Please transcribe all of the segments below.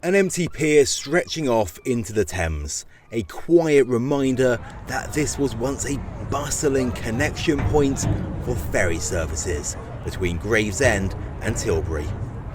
An empty pier stretching off into the Thames, a quiet reminder that this was once a bustling connection point for ferry services between Gravesend and Tilbury.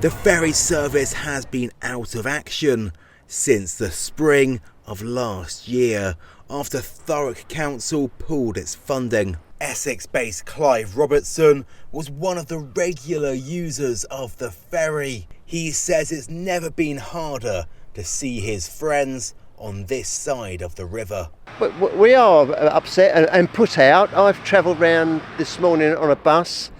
The ferry service has been out of action since the spring of last year after Thurrock Council pulled its funding. Essex-based Clive Robertson was one of the regular users of the ferry. He says it's never been harder to see his friends on this side of the river. We are upset and put out. I've travelled round this morning on a bus.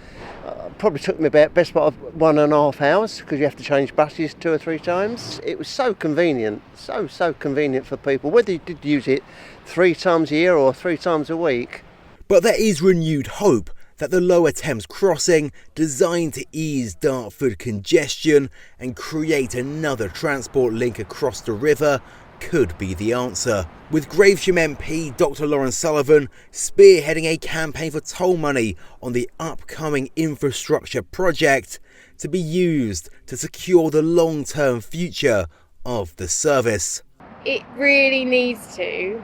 Probably took me about best part of 1.5 hours because you have to change buses 2 or 3 times. It was so convenient, so convenient for people, whether you did use it 3 times a year or 3 times a week. But there is renewed hope that the Lower Thames crossing, designed to ease Dartford congestion and create another transport link across the river, could be the answer. With Gravesham MP Dr Lawrence Sullivan spearheading a campaign for toll money on the upcoming infrastructure project to be used to secure the long-term future of the service. It really needs to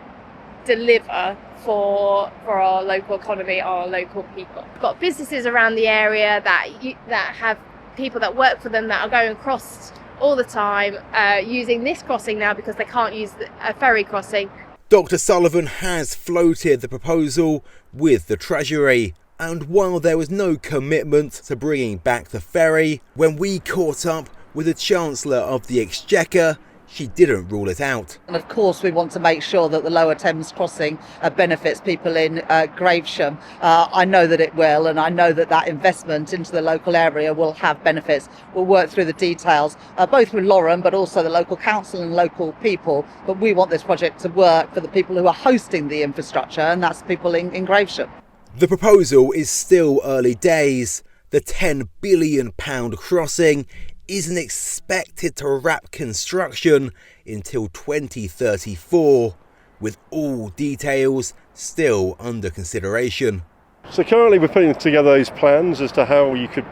deliver for our local economy, our local people. We've got businesses around the area that have people that work for them that are going across all the time, using this crossing now because they can't use a ferry crossing. Dr Sullivan has floated the proposal with the Treasury, and while there was no commitment to bringing back the ferry, when we caught up with the Chancellor of the Exchequer, she didn't rule it out. And of course we want to make sure that the Lower Thames crossing benefits people in Gravesham. I know that it will, and I know that that investment into the local area will have benefits. We'll work through the details, both with Lauren but also the local council and local people. But we want this project to work for the people who are hosting the infrastructure, and that's people in Gravesham. The proposal is still early days. The £10 billion crossing isn't expected to wrap construction until 2034, with all details still under consideration. So currently we're putting together those plans as to how you could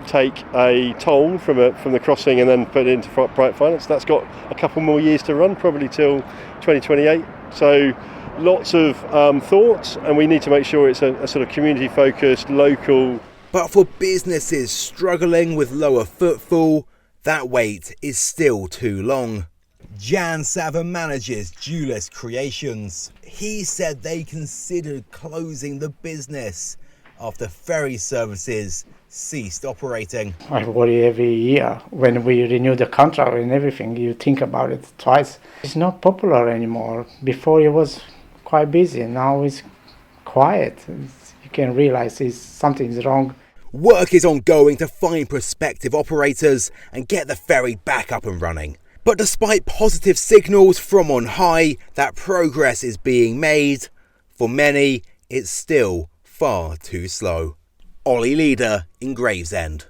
take a toll from the crossing and then put it into private finance. That's got a couple more years to run, probably till 2028. So lots of thoughts, and we need to make sure it's a sort of community-focused, local. But for businesses struggling with lower footfall, that wait is still too long. Jan Savin manages Ldrs Creations. He said they considered closing the business after ferry services ceased operating. I worry every year when we renew the contract and everything, you think about it twice. It's not popular anymore. Before it was quite busy, now it's quiet. You can realize something's wrong. Work is ongoing to find prospective operators and get the ferry back up and running. But despite positive signals from on high that progress is being made, for many it's still far too slow. Ldrs in Gravesend.